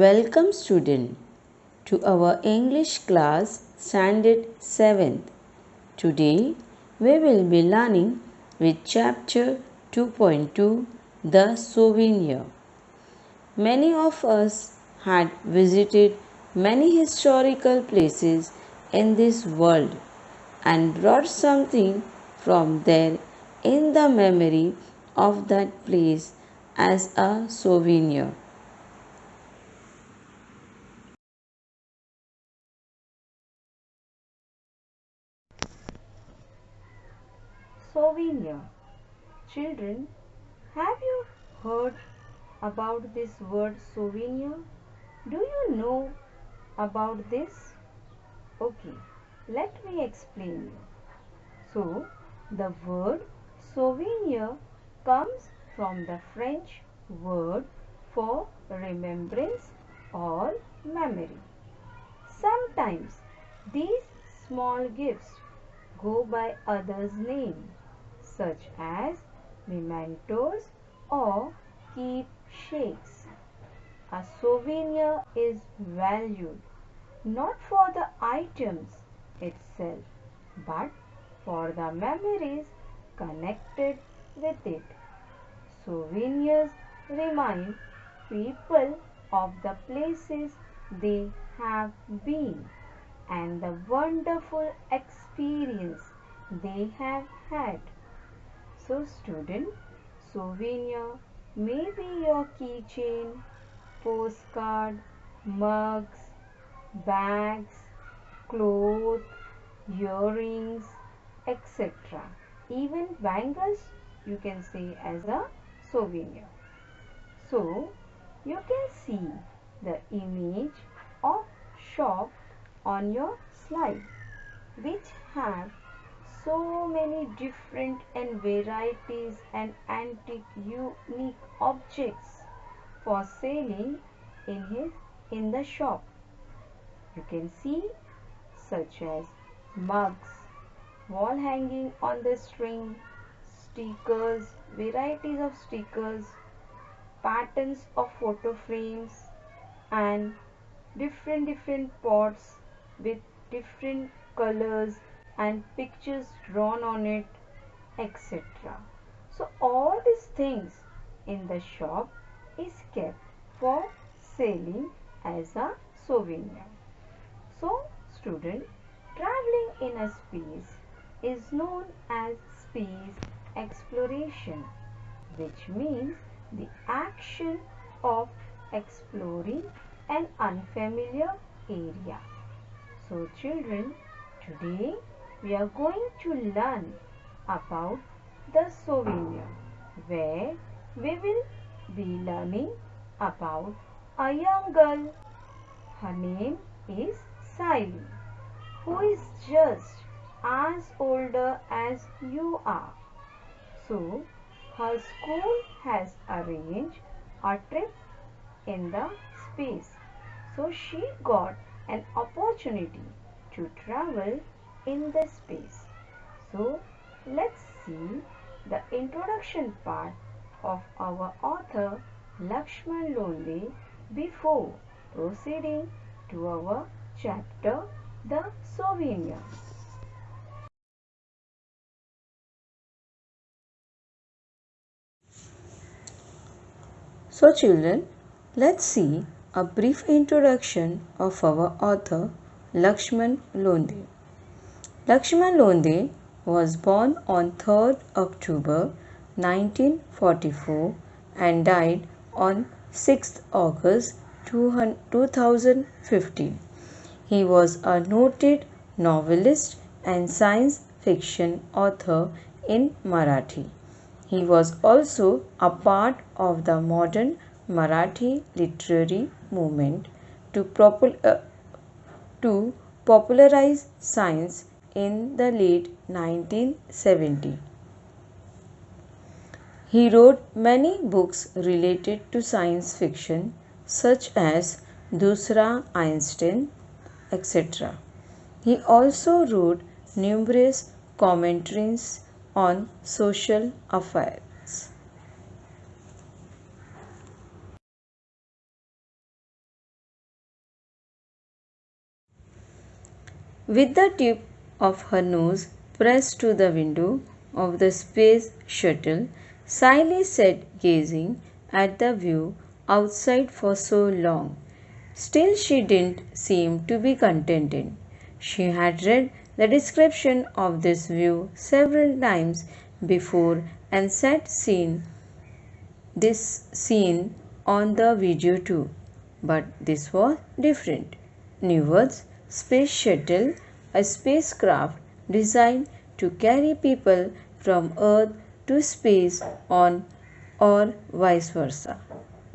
Welcome student to our English class standard 7th. Today we will be learning with chapter 2.2 The Souvenir. Many of us had visited many historical places in this world and brought something from there in the memory of that place as a souvenir. Souvenir. Children, have you heard about this word souvenir? Do you know about this? Okay, let me explain you. So, the word souvenir comes from the French word for remembrance or memory. Sometimes these small gifts go by others' name, such as mementos or keepsakes. A souvenir is valued not for the items itself, but for the memories connected with it. Souvenirs remind people of the places they have been and the wonderful experience they have had. So student, souvenir may be your keychain, postcard, mugs, bags, clothes, earrings, etc. Even bangles you can say as a souvenir. So you can see the image of shop on your slide which have so many different and varieties and antique unique objects for selling in the shop. You can see such as mugs, wall hanging on the string, stickers, varieties of stickers, patterns of photo frames and different pots with different colors and pictures drawn on it, etc. So all these things in the shop is kept for selling as a souvenir. So student, traveling in a space is known as space exploration, which means the action of exploring an unfamiliar area. So children, today we are going to learn about the souvenir, where we will be learning about a young girl. Her name is Siley, who is just as older as you are. So her school has arranged a trip in the space. So she got an opportunity to travel in the space. So let's see the introduction part of our author Lakshman Londe before proceeding to our chapter The Souvenir. So children, let's see a brief introduction of our author Lakshman Londe. Lakshman Londe was born on 3rd October 1944 and died on 6th August 2015. He was a noted novelist and science fiction author in Marathi. He was also a part of the modern Marathi literary movement to, to popularize science in the late 1970s. He wrote many books related to science fiction such as Dusra Einstein, etc. He also wrote numerous commentaries on social affairs. With the tip of her nose pressed to the window of the space shuttle, Sally sat gazing at the view outside for so long. Still, she didn't seem to be contented. She had read the description of this view several times before and had seen this scene on the video too. But this was different. Newark's space shuttle, a spacecraft designed to carry people from Earth to space on or vice versa.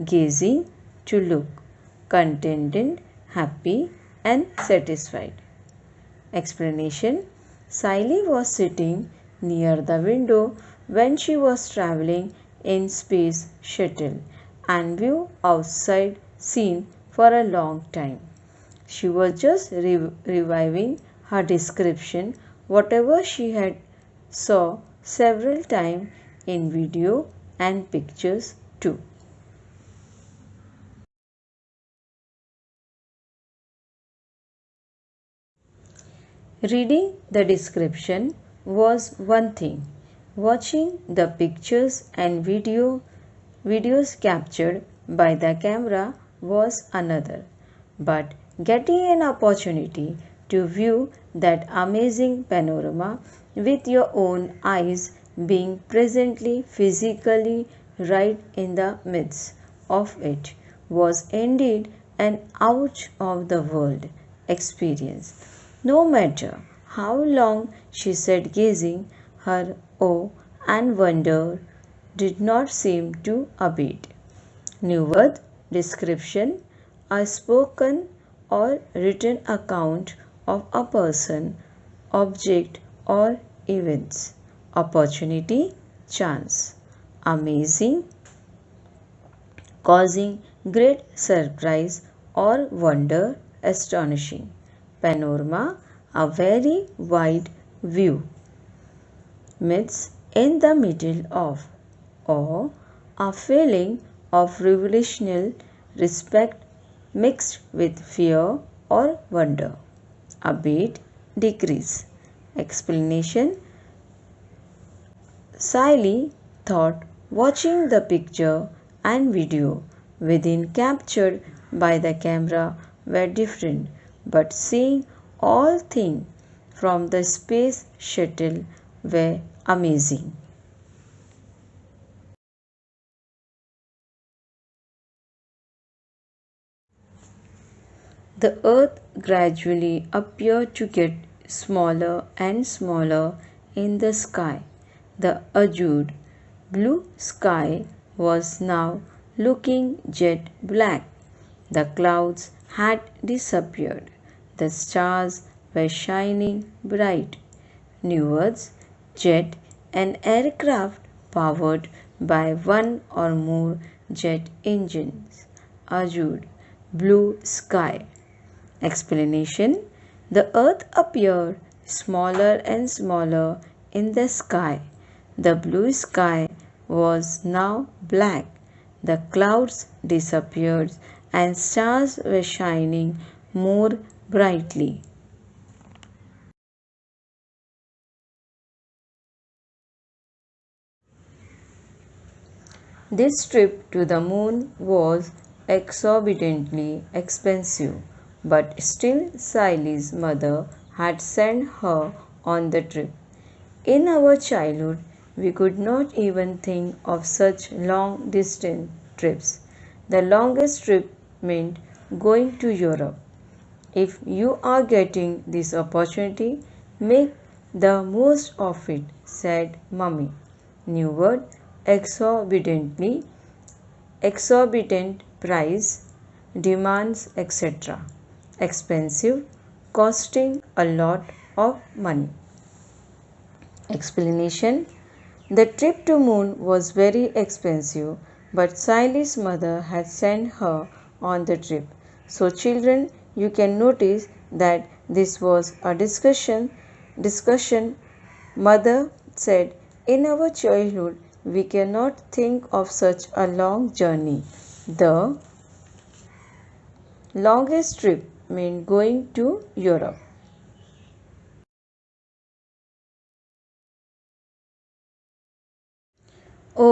Gazing to look contented, happy, and satisfied. Explanation: Sally was sitting near the window when she was traveling in space shuttle and view outside scene for a long time. She was just reviving her description, whatever she had saw several times in video and pictures too. Reading the description was one thing. Watching the pictures and videos captured by the camera was another. But getting an opportunity to view that amazing panorama with your own eyes, being presently physically right in the midst of it, was indeed an out of the world experience. No matter how long she sat gazing, her awe and wonder did not seem to abate. Newark description: a spoken or written account of a person, object, or events. Opportunity, chance. Amazing, causing great surprise or wonder, astonishing. Panorama, a very wide view. Midst, in the middle of. Or a feeling of revolutionary respect mixed with fear or wonder. Abate, decrease. Explanation: Sally thought watching the picture and video within captured by the camera were different, but seeing all things from the space shuttle were amazing. The earth gradually appeared to get smaller and smaller in the sky. The azure blue sky was now looking jet black. The clouds had disappeared. The stars were shining bright. Newark's jet, an aircraft powered by one or more jet engines. Azure blue sky. Explanation: the earth appeared smaller and smaller in the sky. The blue sky was now black. The clouds disappeared and stars were shining more brightly. This trip to the moon was exorbitantly expensive, but still Sally's mother had sent her on the trip. In our childhood, we could not even think of such long distance trips. The longest trip meant going to Europe. If you are getting this opportunity, make the most of it, said Mummy. New word: exorbitantly, exorbitant price, demands, etc. Expensive, costing a lot of money. Explanation: the trip to moon was very expensive, but Sally's mother had sent her on the trip. So children, you can notice that this was a discussion. Mother said, in our childhood we cannot think of such a long journey. The longest trip meant going to Europe.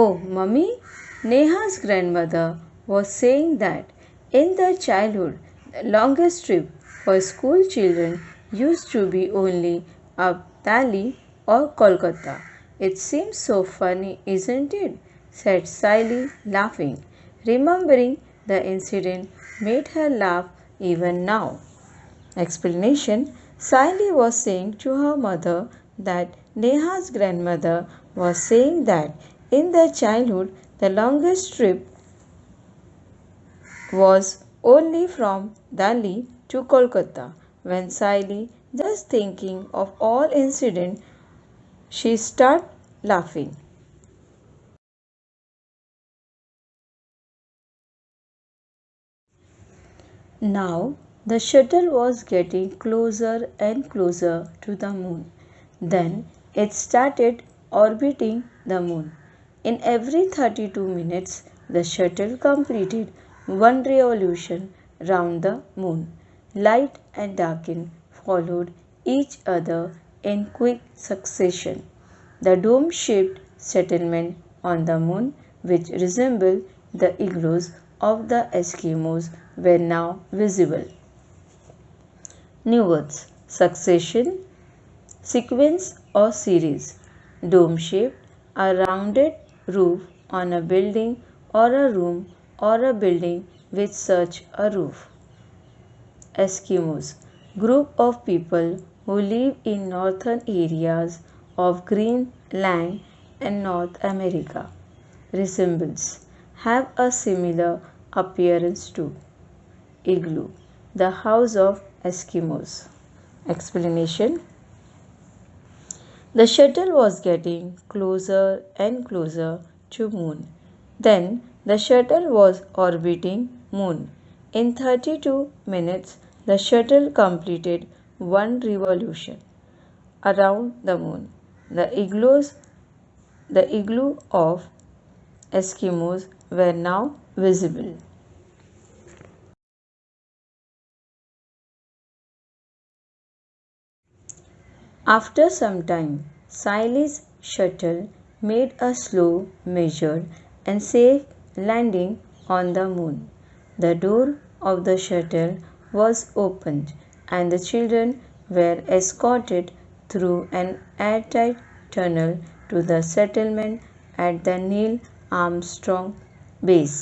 Oh, mummy, Neha's grandmother was saying that in their childhood, the longest trip for school children used to be only up Delhi or Kolkata. It seems so funny, isn't it? Said Siley, laughing. Remembering the incident made her laugh even now. Explanation: Siley was saying to her mother that Neha's grandmother was saying that in their childhood the longest trip was only from Delhi to Kolkata. When Siley just thinking of all incident, she started laughing. Now the shuttle was getting closer and closer to the moon. Then it started orbiting the moon. In every 32 minutes, the shuttle completed one revolution round the moon. Light and darken followed each other in quick succession. The dome shaped settlement on the moon, which resembled the igloos of the Eskimos, were now visible. New words: succession, sequence or series, dome shaped, a rounded roof on a building or a room or a building with such a roof. Eskimos, group of people who live in northern areas of Greenland and North America. Resembles, have a similar appearance to. Igloo, the house of Eskimos. Explanation: the shuttle was getting closer and closer to moon. Then the shuttle was orbiting moon. In 32 minutes the shuttle completed one revolution around the moon. The igloo of Eskimos were now visible. After some time, Siley's shuttle made a slow, measured, and safe landing on the moon. The door of the shuttle was opened, and the children were escorted through an airtight tunnel to the settlement at the Neil Armstrong base.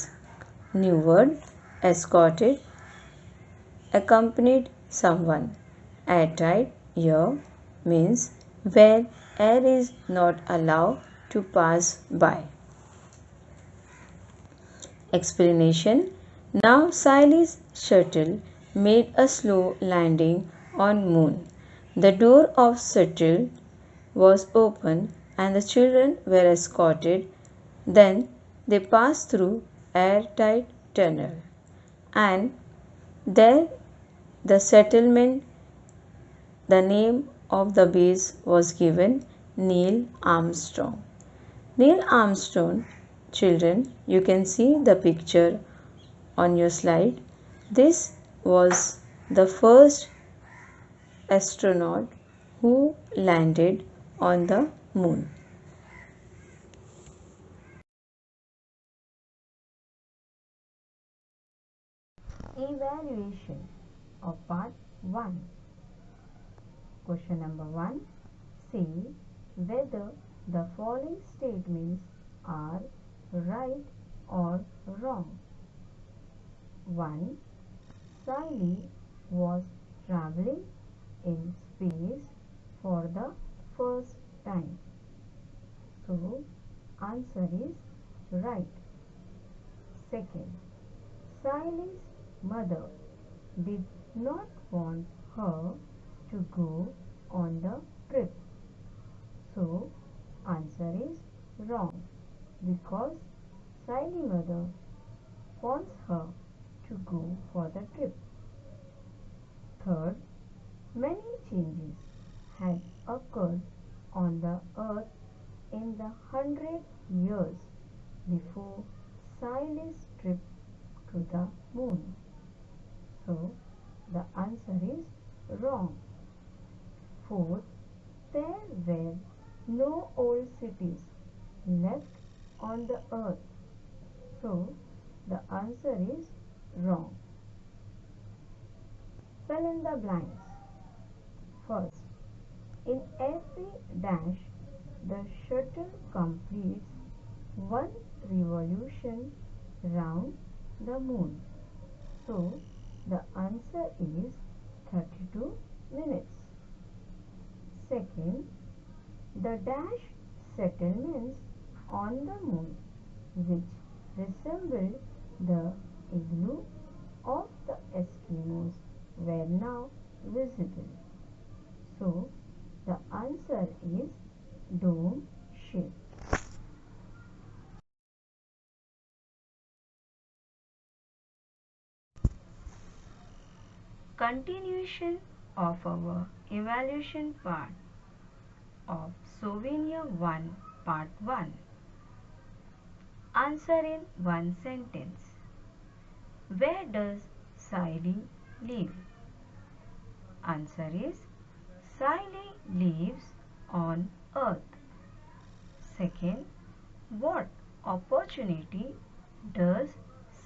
New word: escorted, accompanied someone. Airtight here means where air is not allowed to pass by. Explanation: now Siley's shuttle made a slow landing on moon. The door of shuttle was open and the children were escorted. Then they passed through airtight tunnel and there the settlement, the name of the base was given Neil Armstrong. Neil Armstrong, children, you can see the picture on your slide. This was the first astronaut who landed on the moon. Evaluation of part 1. Question number 1. See whether the following statements are right or wrong. 1. Siley was traveling in space for the first time. So, answer is right. Second, Siley's mother did not want her to go on the trip. So, answer is wrong because Siley's mother wants her to go for the trip. Third, many changes had occurred on the earth in the 100 years before Siley's trip to the moon. So, the answer is wrong. Fourth, there were no old cities left on the earth. So the answer is wrong. Fill in the blanks. First, in every dash, the shuttle completes one revolution round the moon. So the answer is 32 minutes. Second, the dash settlements on the moon, which resemble the igloo of the Eskimos, were now visible. So the answer is dome shape. Continuation of our evaluation part of Souvenir 1 Part 1. Answer in one sentence. Where does Siley live? Answer is Siley lives on earth. Second, what opportunity does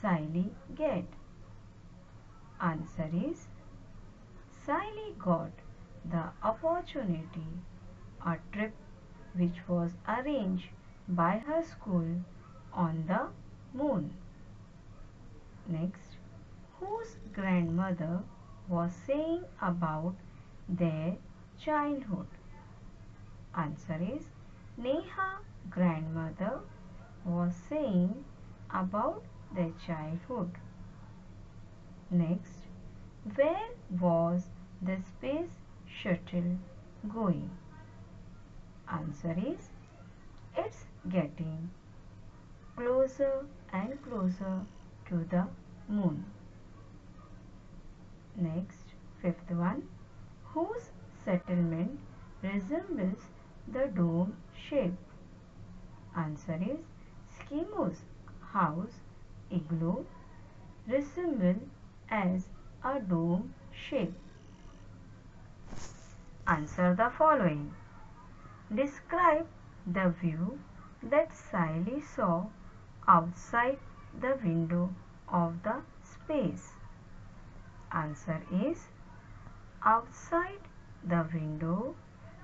Siley get? Answer is Siley got the opportunity, a trip which was arranged by her school on the moon. Next, whose grandmother was saying about their childhood? Answer is Neha grandmother was saying about their childhood. Next, where was the space shuttle going? Answer is it's getting closer and closer to the moon. Next, fifth one, whose settlement resembles the dome shape? Answer is Eskimo's house igloo resemble as a dome shape. Answer the following. Describe the view that Siley saw outside the window of the space. Answer is outside the window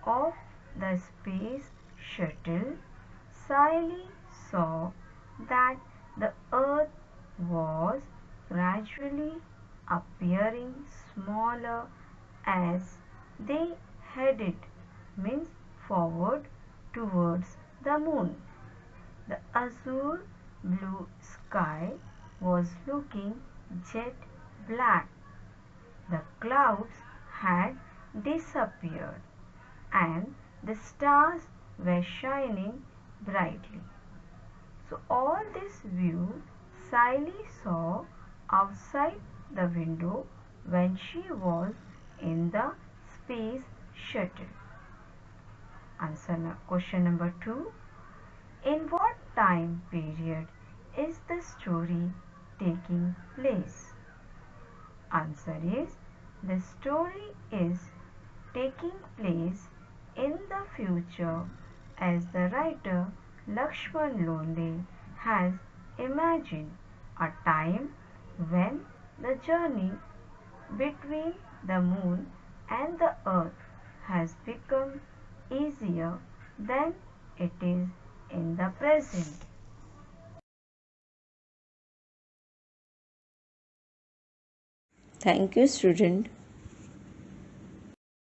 of the space shuttle, Siley saw that the earth was gradually appearing smaller as they headed means forward towards the moon. The azure blue sky was looking jet black. The clouds had disappeared and the stars were shining brightly. So all this view Siley saw outside the window when she was in the space shuttle. Answer question number 2. In what time period is the story taking place? Answer is the story is taking place in the future as the writer Lakshman Londe has imagined a time when the journey between the moon and the earth has become easier than it is in the present. Thank you, student.